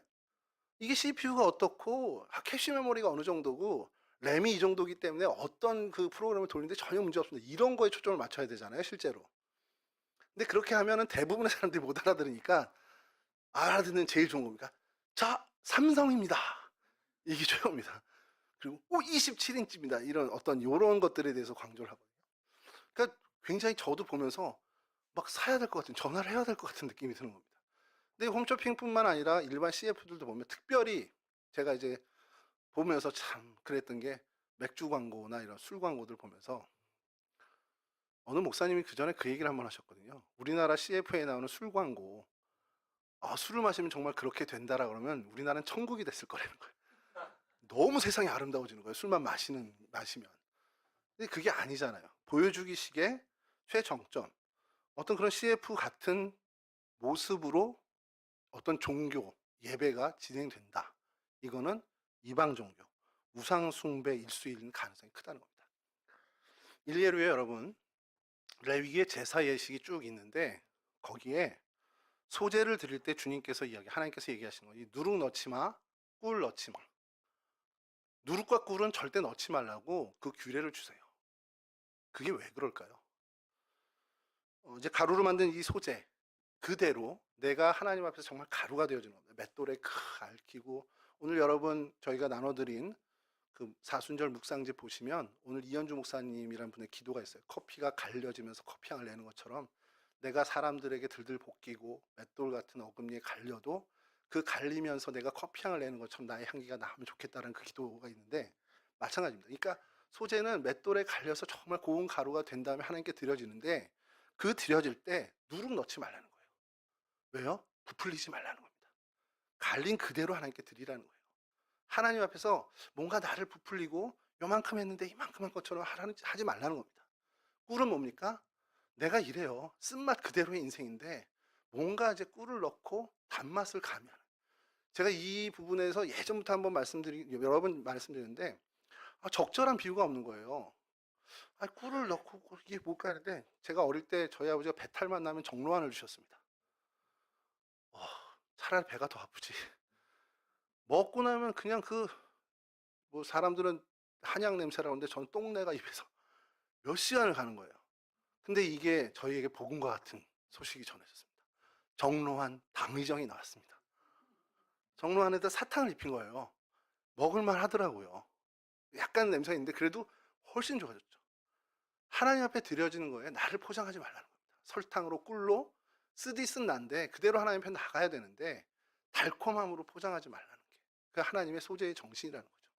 이게 CPU가 어떻고 캐시 메모리가 어느 정도고 램이 이 정도기 때문에 어떤 그 프로그램을 돌리는데 전혀 문제 없습니다. 이런 거에 초점을 맞춰야 되잖아요, 실제로. 근데 그렇게 하면은 대부분의 사람들이 못 알아들으니까 알아듣는 제일 좋은 겁니다. 자, 삼성입니다. 이게 최고입니다. 그리고 27인치입니다. 이런 어떤 요런 것들에 대해서 강조를 하거든요. 그러니까 굉장히 저도 보면서 막 사야 될 것 같은, 전화를 해야 될 것 같은 느낌이 드는 겁니다. 근데 홈쇼핑뿐만 아니라 일반 CF들도 보면 특별히 제가 이제 보면서 참 그랬던 게 맥주 광고나 이런 술 광고들 보면서 어느 목사님이 그 전에 그 얘기를 한번 하셨거든요. 우리나라 CF에 나오는 술 광고, 술을 마시면 정말 그렇게 된다라 그러면 우리나라는 천국이 됐을 거라는 거예요. 너무 세상이 아름다워지는 거예요. 술만 마시면. 근데 그게 아니잖아요. 보여주기식의 최정점. 어떤 그런 CF 같은 모습으로 어떤 종교, 예배가 진행된다. 이거는 이방 종교, 우상 숭배 일수일 가능성이 크다는 겁니다. 일례로에 여러분, 레위기의 제사 예식이 쭉 있는데 거기에 소제를 드릴 때 주님께서 하나님께서 얘기하시는 거예요. 누룩 넣지 마, 꿀 넣지 마. 누룩과 꿀은 절대 넣지 말라고 그 규례를 주세요. 그게 왜 그럴까요? 이제 가루로 만든 이 소재 그대로 내가 하나님 앞에서 정말 가루가 되어지는 겁니다. 맷돌에 얽히고 오늘 여러분 저희가 나눠드린 그 사순절 묵상지 보시면 오늘 이현주 목사님이라는 분의 기도가 있어요. 커피가 갈려지면서 커피향을 내는 것처럼 내가 사람들에게 들들 볶이고 맷돌 같은 어금니에 갈려도 그 갈리면서 내가 커피향을 내는 것처럼 나의 향기가 나면 좋겠다는 그 기도가 있는데 마찬가지입니다. 그러니까 소재는 맷돌에 갈려서 정말 고운 가루가 된 다음에 하나님께 드려지는데 그 드려질 때 누룩 넣지 말라는 거예요. 왜요? 부풀리지 말라는 겁니다. 갈린 그대로 하나님께 드리라는 거예요. 하나님 앞에서 뭔가 나를 부풀리고 요만큼 했는데 이만큼 한 것처럼 하지 말라는 겁니다. 꿀은 뭡니까? 내가 이래요. 쓴맛 그대로의 인생인데 뭔가 이제 꿀을 넣고 단맛을 가미하는. 제가 이 부분에서 예전부터 한번 여러 번 말씀드렸는데 적절한 비유가 없는 거예요. 꿀을 넣고 이게 뭘까 하는데 제가 어릴 때 저희 아버지가 배탈만 나면 정로환을 주셨습니다. 차라리 배가 더 아프지. 먹고 나면 그냥 뭐 사람들은 한약 냄새라고 하는데 저는 똥내가 입에서 몇 시간을 가는 거예요. 근데 이게 저희에게 복음과 같은 소식이 전해졌습니다. 정로한 당의정이 나왔습니다. 정로한에다 사탕을 입힌 거예요. 먹을만 하더라고요. 약간 냄새가 있는데 그래도 훨씬 좋아졌죠. 하나님 앞에 드려지는 거에 나를 포장하지 말라는 겁니다. 설탕으로 꿀로 쓰디쓴 난데 그대로 하나님 앞에 나가야 되는데 달콤함으로 포장하지 말라는 게 그 하나님의 소재의 정신이라는 거죠.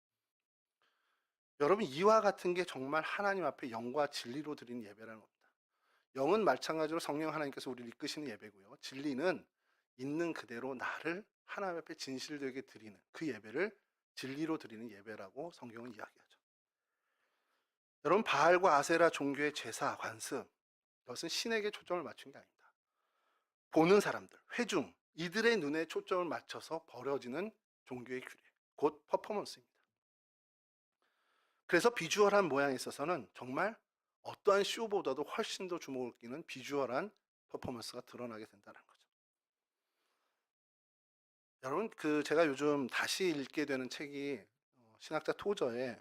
여러분 이와 같은 게 정말 하나님 앞에 영과 진리로 드리는 예배라는 겁니다. 영은 마찬가지로 성령 하나님께서 우리를 이끄시는 예배고요. 진리는 있는 그대로 나를 하나님 앞에 진실되게 드리는 그 예배를 진리로 드리는 예배라고 성경은 이야기하죠. 여러분 바알과 아세라 종교의 제사, 관습 이것은 신에게 초점을 맞춘 게 아닙니다. 보는 사람들, 회중 이들의 눈에 초점을 맞춰서 벌어지는 종교의 규례, 곧 퍼포먼스입니다. 그래서 비주얼한 모양에 있어서는 정말 어떠한 쇼보다도 훨씬 더 주목을 끼는 비주얼한 퍼포먼스가 드러나게 된다는 거죠. 여러분 제가 요즘 다시 읽게 되는 책이 신학자 토저의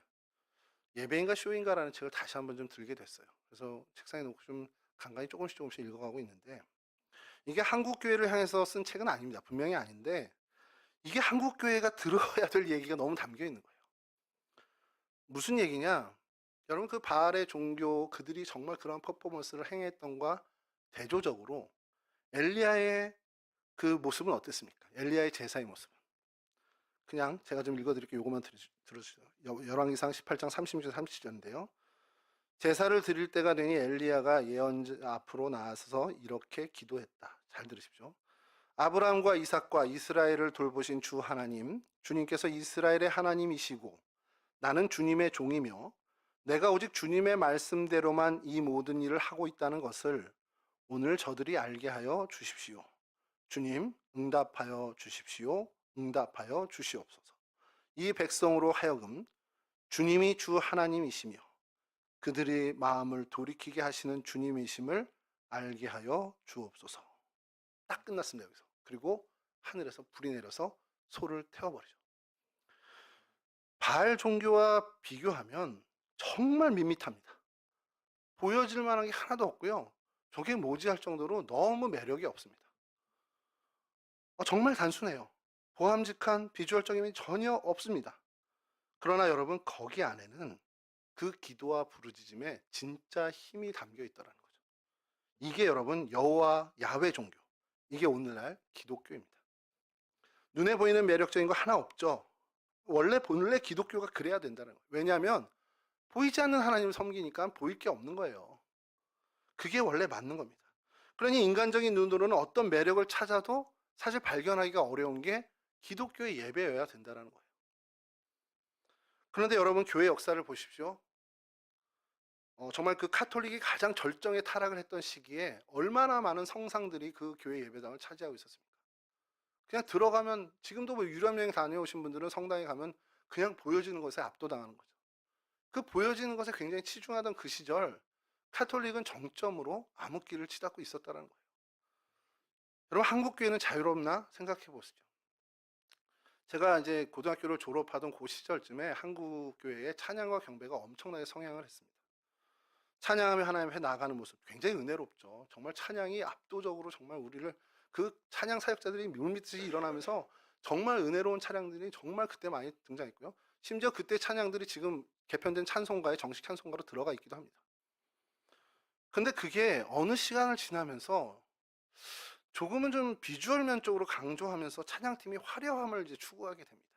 예배인가 쇼인가라는 책을 다시 한번 좀 들게 됐어요. 그래서 책상에 놓고 좀 간간히 조금씩 읽어가고 있는데 이게 한국 교회를 향해서 쓴 책은 아닙니다. 분명히 아닌데 이게 한국 교회가 들어야 될 얘기가 너무 담겨 있는 거예요. 무슨 얘기냐? 여러분 그 바알의 종교 그들이 정말 그런 퍼포먼스를 행했던과 대조적으로 엘리야의 그 모습은 어땠습니까? 엘리야의 제사의 모습은 그냥 제가 좀 읽어드릴게요. 요것만 들어주세요. 열왕기상 18장 30절 30절인데요. 제사를 드릴 때가 되니 엘리야가 예언자 앞으로 나서서 이렇게 기도했다. 잘 들으십시오. 아브라함과 이삭과 이스라엘을 돌보신 주 하나님, 주님께서 이스라엘의 하나님이시고 나는 주님의 종이며 내가 오직 주님의 말씀대로만 이 모든 일을 하고 있다는 것을 오늘 저들이 알게 하여 주십시오. 주님, 응답하여 주십시오. 응답하여 주시옵소서. 이 백성으로 하여금 주님이 주 하나님이시며 그들의 마음을 돌이키게 하시는 주님이심을 알게 하여 주옵소서. 딱 끝났습니다. 여기서. 그리고 하늘에서 불이 내려서 소를 태워버리죠. 바알 종교와 비교하면 정말 밋밋합니다. 보여질 만한 게 하나도 없고요. 저게 뭐지 할 정도로 너무 매력이 없습니다. 정말 단순해요. 보람직한 비주얼적인 면이 전혀 없습니다. 그러나 여러분, 거기 안에는 그 기도와 부르짖음에 진짜 힘이 담겨 있다는 거죠. 이게 여러분 여호와 야훼 종교, 이게 오늘날 기독교입니다. 눈에 보이는 매력적인 거 하나 없죠. 원래 기독교가 그래야 된다는 거예요. 왜냐하면 보이지 않는 하나님을 섬기니까 보일 게 없는 거예요. 그게 원래 맞는 겁니다. 그러니 인간적인 눈으로는 어떤 매력을 찾아도 사실 발견하기가 어려운 게 기독교의 예배여야 된다는 거예요. 그런데 여러분, 교회 역사를 보십시오. 정말 그 카톨릭이 가장 절정에 타락을 했던 시기에 얼마나 많은 성상들이 그 교회 예배당을 차지하고 있었습니까? 그냥 들어가면, 지금도 뭐 유럽 여행 다녀오신 분들은 성당에 가면 그냥 보여지는 것에 압도당하는 거죠. 그 보여지는 것에 굉장히 치중하던 그 시절, 카톨릭은 정점으로 암흑기를 치닫고 있었다는 거예요. 여러분, 한국 교회는 자유롭나 생각해 보시죠. 제가 이제 고등학교를 졸업하던 그 시절쯤에 한국 교회에 찬양과 경배가 엄청나게 성행을 했습니다. 찬양하며 하나님 앞에 나아가는 모습 굉장히 은혜롭죠. 정말 찬양이 압도적으로 정말 우리를, 그 찬양 사역자들이 물밀듯이 일어나면서 정말 은혜로운 찬양들이 정말 그때 많이 등장했고요. 심지어 그때 찬양들이 지금 개편된 찬송가에 정식 찬송가로 들어가 있기도 합니다. 근데 그게 어느 시간을 지나면서 조금은 좀 비주얼 면적으로 강조하면서 찬양팀이 화려함을 이제 추구하게 됩니다.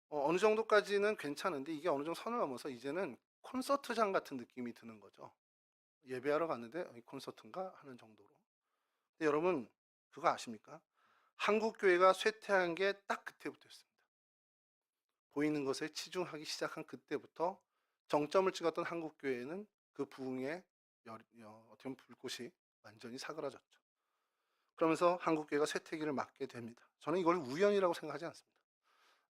어느 정도까지는 괜찮은데 이게 어느 정도 선을 넘어서 이제는 콘서트장 같은 느낌이 드는 거죠. 예배하러 갔는데 이 콘서트인가 하는 정도로. 근데 여러분, 그거 아십니까? 한국 교회가 쇠퇴한 게 딱 그때부터였습니다. 보이는 것에 치중하기 시작한 그때부터 정점을 찍었던 한국 교회는 그 부흥의 어떻게 보면 불꽃이 완전히 사그라졌죠. 그러면서 한국 교회가 쇠퇴기를 맞게 됩니다. 저는 이걸 우연이라고 생각하지 않습니다.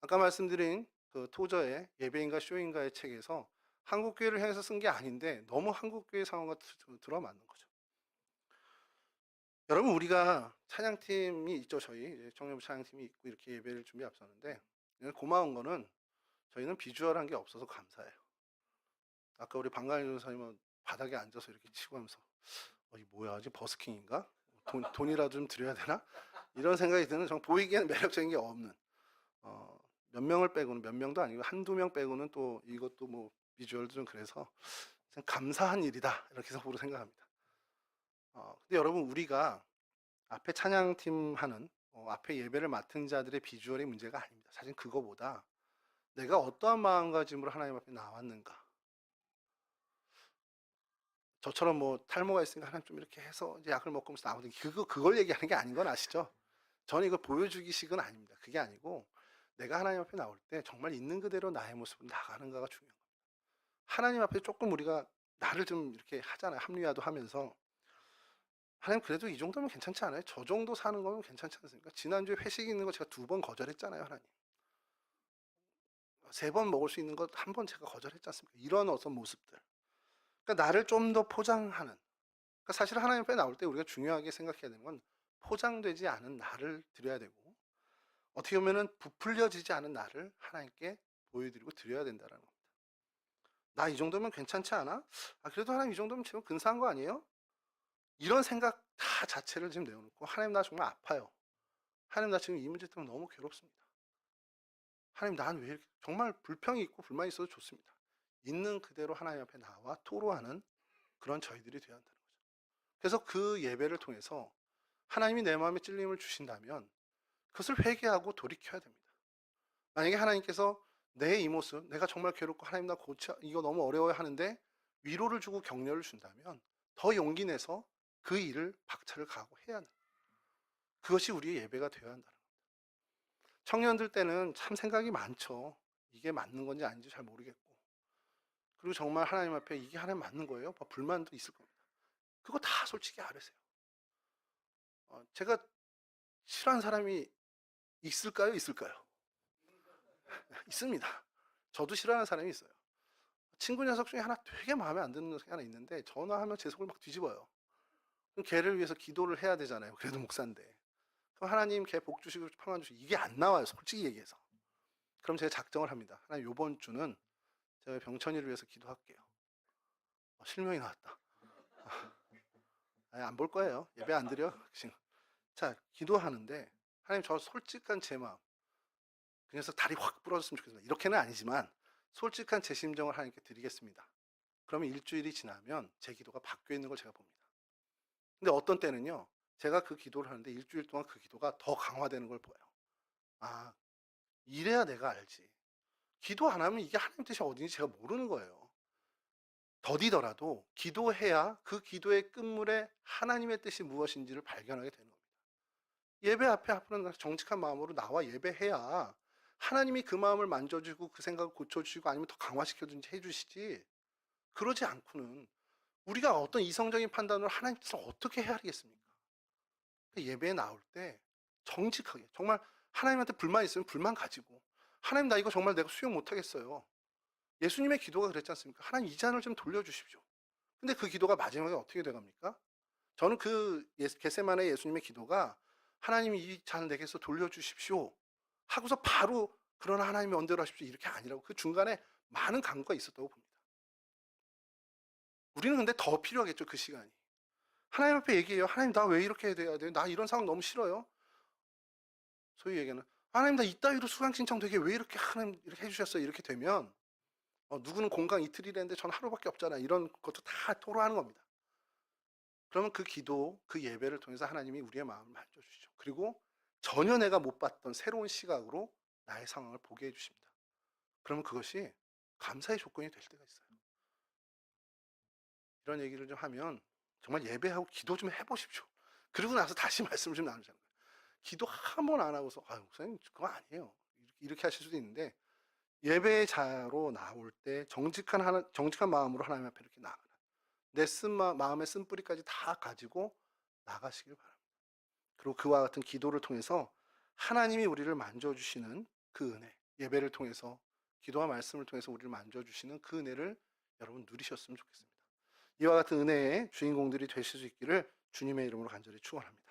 아까 말씀드린 그 토저의 예배인가 쇼인가의 책에서 한국 교회를 향해서 쓴 게 아닌데 너무 한국 교회 상황과 들어맞는 거죠. 여러분, 우리가 찬양팀이 있죠. 저희 청년부 찬양팀이 있고 이렇게 예배를 준비 앞서는데 고마운 거는 저희는 비주얼한 게 없어서 감사해요. 아까 우리 방강일 전사님은 바닥에 앉아서 이렇게 치고 하면서 이 뭐야, 지금 버스킹인가? 돈이라도 좀 드려야 되나? 이런 생각이 드는, 정말 보이기에는 매력적인 게 없는, 몇 명을 빼고는, 몇 명도 아니고 한두 명 빼고는 또 이것도 뭐 비주얼도 좀 그래서 감사한 일이다 이렇게 속으로 생각합니다. 근데 여러분, 우리가 앞에 찬양팀 하는 앞에 예배를 맡은 자들의 비주얼의 문제가 아닙니다. 사실 그거보다 내가 어떠한 마음가짐으로 하나님 앞에 나왔는가. 저처럼 뭐 탈모가 있으니까 하나님 좀 이렇게 해서 이제 약을 먹으면서 나오는, 그걸 얘기하는 게 아닌 건 아시죠? 저는 이걸 보여주기식은 아닙니다. 그게 아니고 내가 하나님 앞에 나올 때 정말 있는 그대로 나의 모습을 나가는가가 중요한 겁니다. 하나님 앞에 조금 우리가 나를 좀 이렇게 하잖아요. 합리화도 하면서 하나님, 그래도 이 정도면 괜찮지 않아요? 저 정도 사는 거면 괜찮지 않습니까? 지난주에 회식 있는 거 제가 2번 거절했잖아요. 하나님, 3번 먹을 수 있는 것 1번 제가 거절했지 않습니까? 이런 어떤 모습들, 그러니까 나를 좀 더 포장하는, 그러니까 사실 하나님 앞에 나올 때 우리가 중요하게 생각해야 되는 건 포장되지 않은 나를 드려야 되고, 어떻게 보면은 부풀려지지 않은 나를 하나님께 보여드리고 드려야 된다는 겁니다. 나 이 정도면 괜찮지 않아? 그래도 하나님 이 정도면 지금 근사한 거 아니에요? 이런 생각 다 자체를 지금 내어놓고, 하나님 나 정말 아파요. 하나님 나 지금 이 문제 때문에 너무 괴롭습니다. 하나님, 난 왜 이렇게, 정말 불평이 있고 불만이 있어도 좋습니다. 있는 그대로 하나님 앞에 나와 토로하는 그런 저희들이 되어야 한다는 거죠. 그래서 그 예배를 통해서 하나님이 내 마음에 찔림을 주신다면 그것을 회개하고 돌이켜야 됩니다. 만약에 하나님께서 내 이 모습, 내가 정말 괴롭고 하나님 나 고쳐, 이거 너무 어려워요 하는데 위로를 주고 격려를 준다면 더 용기 내서 그 일을 박차를 가하고 해야 한다. 그것이 우리의 예배가 되어야 한다는 겁니다. 청년들 때는 참 생각이 많죠. 이게 맞는 건지 아닌지 잘 모르겠고, 그리고 정말 하나님 앞에 이게 하나님 맞는 거예요? 불만도 있을 겁니다. 그거 다 솔직히 알으세요. 제가 싫어하는 사람이 있을까요? 있을까요? 있습니다. 저도 싫어하는 사람이 있어요. 친구 녀석 중에 하나 되게 마음에 안 드는 녀석이 하나 있는데 전화하면 제 속을 막 뒤집어요. 그럼 걔를 위해서 기도를 해야 되잖아요. 그래도 목사인데. 그럼 하나님 걔 복 주시고 평안 주시고 이게 안 나와요. 솔직히 얘기해서. 그럼 제가 작정을 합니다. 하나님 요번 주는 제가 병천이를 위해서 기도할게요. 실명이 나왔다. 안 볼 거예요. 예배 안 드려. 지금. 자, 기도하는데 하나님 저 솔직한 제 마음 그 녀석 다리 확 부러졌으면 좋겠습니다. 이렇게는 아니지만 솔직한 제 심정을 하나님께 드리겠습니다. 그러면 일주일이 지나면 제 기도가 바뀌어 있는 걸 제가 봅니다. 근데 어떤 때는요. 제가 그 기도를 하는데 일주일 동안 그 기도가 더 강화되는 걸 보여요. 아, 이래야 내가 알지. 기도 안 하면 이게 하나님 뜻이 어딘지 제가 모르는 거예요. 더디더라도 기도해야 그 기도의 끝물에 하나님의 뜻이 무엇인지를 발견하게 되는 겁니다. 예배 앞에 앞으로 정직한 마음으로 나와 예배해야 하나님이 그 마음을 만져주고 그 생각을 고쳐주시고 아니면 더 강화시켜주든지 해주시지. 그러지 않고는 우리가 어떤 이성적인 판단으로 하나님 뜻을 어떻게 헤아리겠습니까? 예배에 나올 때 정직하게 정말 하나님한테 불만 있으면 불만 가지고 하나님 나 이거 정말 내가 수용 못하겠어요. 예수님의 기도가 그랬지 않습니까? 하나님 이 잔을 좀 돌려주십시오. 근데 그 기도가 마지막에 어떻게 돼갑니까? 저는 그 겟세마네 예수님의 기도가 하나님이 이 잔을 내게서 돌려주십시오 하고서 바로 그러나 하나님의 언대로 하십시오 이렇게 아니라고 그 중간에 많은 강구가 있었다고 봅니다. 우리는 근데 더 필요하겠죠. 그 시간이. 하나님 앞에 얘기해요. 하나님 나 왜 이렇게 해야 돼요? 나 이런 상황 너무 싫어요. 소위 얘기는 하나님 나 이따위로 수강 신청 되게 왜 이렇게 하나님 이렇게 해주셨어요? 이렇게 되면 누구는 공강 이틀이랬는데 전 하루밖에 없잖아. 이런 것도 다 토로하는 겁니다. 그러면 그 기도, 그 예배를 통해서 하나님이 우리의 마음을 만져주시죠. 그리고 전혀 내가 못 봤던 새로운 시각으로 나의 상황을 보게 해주십니다. 그러면 그것이 감사의 조건이 될 때가 있어요. 이런 얘기를 좀 하면 정말 예배하고 기도 좀 해보십시오. 그리고 나서 다시 말씀을 좀 나누자는 거예요. 기도 한 번 안 하고서 목사님 그거 아니에요. 이렇게 하실 수도 있는데 예배자로 나올 때 정직한 마음으로 하나님 앞에 이렇게 나아가라. 내 마음의 쓴뿌리까지 다 가지고 나가시길 바랍니다. 그리고 그와 같은 기도를 통해서 하나님이 우리를 만져주시는 그 은혜, 예배를 통해서 기도와 말씀을 통해서 우리를 만져주시는 그 은혜를 여러분 누리셨으면 좋겠습니다. 이와 같은 은혜의 주인공들이 되실 수 있기를 주님의 이름으로 간절히 축원합니다.